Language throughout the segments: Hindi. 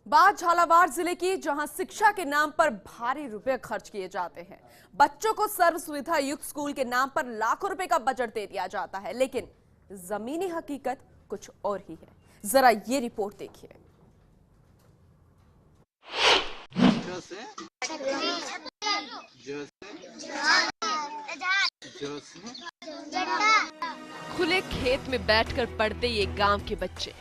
बात झालावाड़ जिले की, जहां शिक्षा के नाम पर भारी रुपए खर्च किए जाते हैं। बच्चों को सर्व सुविधा युक्त स्कूल के नाम पर लाखों रुपए का बजट दे दिया जाता है, लेकिन जमीनी हकीकत कुछ और ही है। जरा ये रिपोर्ट देखिए। खुले खेत में बैठकर पढ़ते ये गांव के बच्चे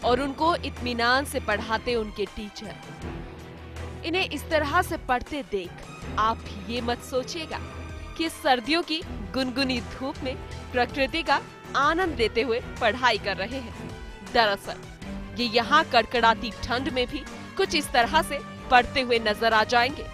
और उनको इत्मीनान से पढ़ाते उनके टीचर। इन्हें इस तरह से पढ़ते देख आप ये मत सोचिएगा कि सर्दियों की गुनगुनी धूप में प्रकृति का आनंद लेते हुए पढ़ाई कर रहे हैं। दरअसल ये यहाँ कड़कड़ाती ठंड में भी कुछ इस तरह से पढ़ते हुए नजर आ जाएंगे।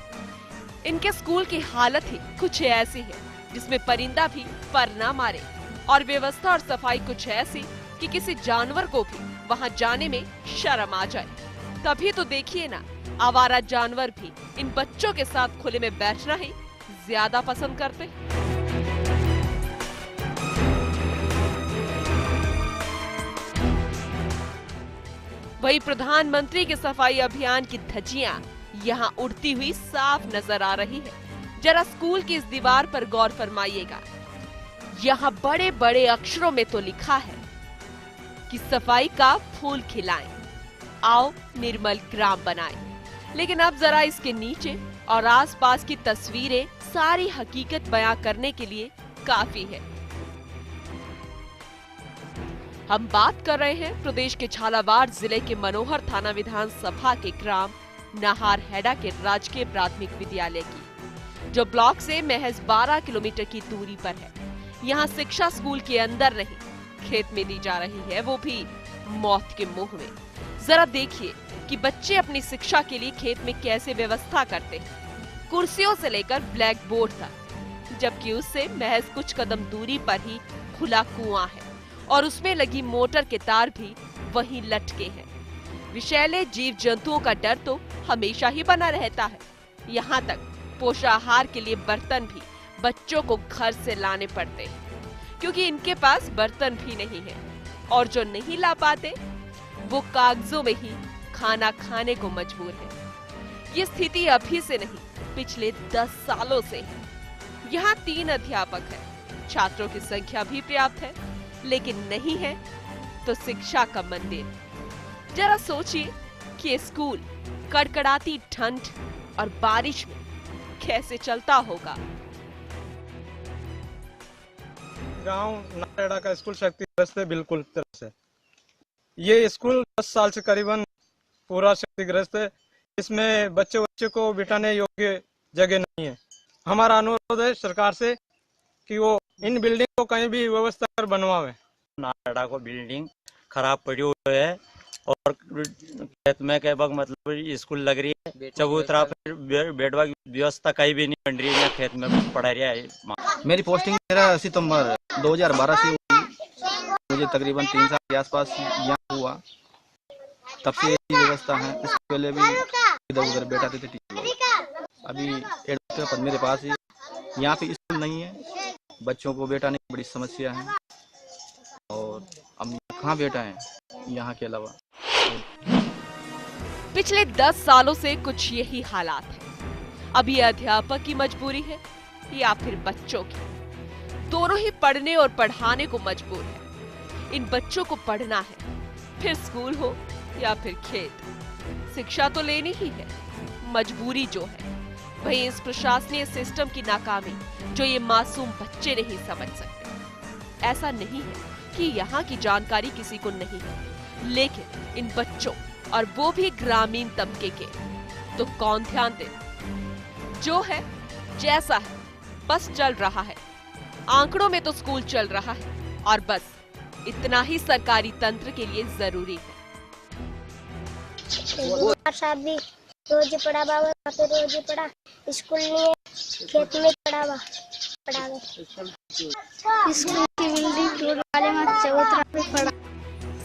इनके स्कूल की हालत ही कुछ ऐसी है जिसमें परिंदा भी पर ना मारे, और व्यवस्था और सफाई कुछ ऐसी कि किसी जानवर को भी वहां जाने में शर्म आ जाए। तभी तो देखिए ना, आवारा जानवर भी इन बच्चों के साथ खुले में बैठना ही ज्यादा पसंद करते। वही प्रधानमंत्री के सफाई अभियान की धज्जियां यहाँ उड़ती हुई साफ नजर आ रही है। जरा स्कूल की इस दीवार पर गौर फरमाइएगा। यहाँ बड़े बड़े अक्षरों में तो लिखा है कि सफाई का फूल खिलाएं, आओ निर्मल ग्राम बनाएं। लेकिन अब जरा इसके नीचे और आसपास की तस्वीरें सारी हकीकत बयां करने के लिए काफी है। हम बात कर रहे हैं प्रदेश के झालावाड़ जिले के मनोहर थाना विधानसभा के ग्राम नाहारहेड़ा के राजकीय प्राथमिक विद्यालय की, जो ब्लॉक से महज 12 किलोमीटर की दूरी पर है। यहाँ शिक्षा स्कूल के अंदर नहीं, खेत में दी जा रही है, वो भी मौत के मुंह में। जरा देखिए कि बच्चे अपनी शिक्षा के लिए खेत में कैसे व्यवस्था करते हैं। कुर्सियों से लेकर ब्लैक बोर्ड तक, जबकि उससे महज कुछ कदम दूरी पर ही खुला कुआं है और उसमें लगी मोटर के तार भी वहीं लटके हैं। विषैले जीव जंतुओं का डर तो हमेशा ही बना रहता है। यहाँ तक पोषाहार के लिए बर्तन भी बच्चों को घर से लाने पड़ते हैं, क्योंकि इनके पास बर्तन भी नहीं है, और जो नहीं ला पाते वो कागजों में ही खाना खाने को मजबूर है। ये स्थिति अभी से नहीं, पिछले 10 सालों से है। यहाँ 3 अध्यापक हैं, छात्रों की संख्या भी पर्याप्त है, लेकिन नहीं है तो शिक्षा का मंदिर। जरा सोचिए कि ये स्कूल कड़कड़ाती ठंड और बारिश में कैसे चलता होगा। गांव नाहारहेड़ा का स्कूल क्षतिग्रस्त है, बिल्कुल तरह से। ये स्कूल 10 साल से करीबन पूरा क्षतिग्रस्त है। इसमें बच्चे को बिठाने योग्य जगह नहीं है। हमारा अनुरोध है सरकार से कि वो इन बिल्डिंग को कहीं भी व्यवस्था कर बनवावे। नाहारहेड़ा को बिल्डिंग खराब पड़ी हुई है और खेत में के बग मतलब स्कूल लग रही है, चबूतरा पर बेडवा व्यवस्था कहीं भी नहीं बन रही है। खेत में पढ़ा रहा है। मेरी पोस्टिंग 13 सितंबर 2012 से हुई। मुझे तकरीबन 3 साल के आसपास यहाँ हुआ, तब से यही व्यवस्था है। इससे पहले भी इधर उधर बैठाते थे टीचर। अभी एडमिशन का पद मेरे पास है। यहाँ पे स्कूल नहीं है, बच्चों को बैठाने की बड़ी समस्या है, और हम कहाँ बैठा है यहाँ के अलावा। पिछले 10 सालों से कुछ यही हालात है। अब ये अध्यापक की मजबूरी है या फिर बच्चों की, दोनों ही पढ़ने और पढ़ाने को मजबूर है। इन बच्चों को पढ़ना है, फिर स्कूल हो या फिर खेत, शिक्षा तो लेनी ही है। मजबूरी जो है, वही इस प्रशासनिक सिस्टम की नाकामी जो ये मासूम बच्चे नहीं समझ सकते। ऐसा नहीं है कि यहाँ की जानकारी किसी को नहीं है, लेकिन इन बच्चों, और वो भी ग्रामीण तबके के, तो कौन ध्यान दे। जो है जैसा है, बस चल रहा है। आंकड़ों में तो स्कूल चल रहा है, और बस इतना ही सरकारी तंत्र के लिए जरूरी है। भी रोज पढ़ा बाबा, रोज पढ़ा, स्कूल नहीं है, खेत में पढ़ावा स्कूल की बिल्डिंग टूट वाले में चबूतरा पे पढ़ा।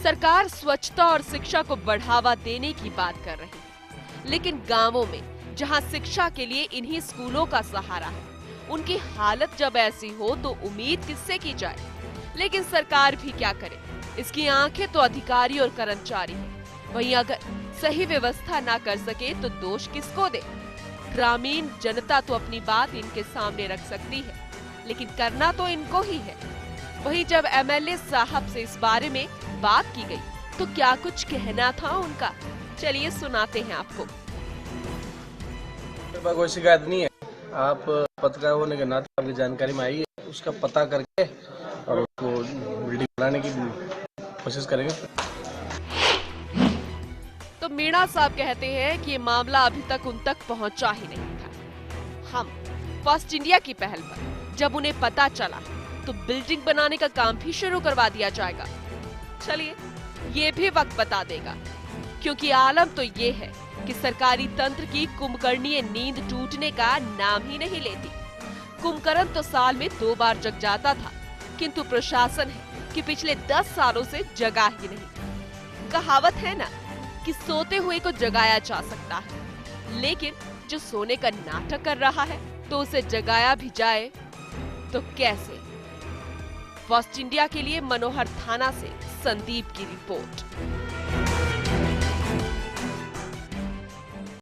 सरकार स्वच्छता और शिक्षा को बढ़ावा देने की बात कर रही है, लेकिन गांवों में जहां शिक्षा के लिए इन्हीं स्कूलों का सहारा है, उनकी हालत जब ऐसी हो तो उम्मीद किससे की जाए। लेकिन सरकार भी क्या करे, इसकी आंखें तो अधिकारी और कर्मचारी है। वहीं अगर सही व्यवस्था ना कर सके तो दोष किसको दे? ग्रामीण जनता तो अपनी बात इनके सामने रख सकती है, लेकिन करना तो इनको ही है। वहीं जब एमएलए साहब से इस बारे में बात की गई तो क्या कुछ कहना था उनका, चलिए सुनाते हैं आपको। कोई शिकायत नहीं है, आप पत्रकार होने के नाते आपकी जानकारी में आई है, उसका पता करके और उसको बिल्डिंग बनाने की कोशिश करेंगे। तो मीणा साहब कहते हैं कि ये मामला अभी तक उन तक पहुंचा ही नहीं था। हम फर्स्ट इंडिया की पहल पर जब उन्हें पता चला तो बिल्डिंग बनाने का काम भी शुरू करवा दिया जाएगा। चलिए ये भी वक्त बता देगा, क्योंकि आलम तो ये है कि सरकारी तंत्र की कुंभकर्णीय नींद टूटने का नाम ही नहीं लेती। कुंभकर्ण तो साल में 2 बार जग जाता था, किंतु प्रशासन है कि पिछले 10 सालों से जगा ही नहीं। कहावत है ना कि सोते हुए को जगाया जा सकता है, लेकिन जो सोने का नाटक कर रहा है तो उसे जगाया भी जाए तो कैसे? फर्स्ट इंडिया के लिए मनोहर थाना से संदीप की रिपोर्ट।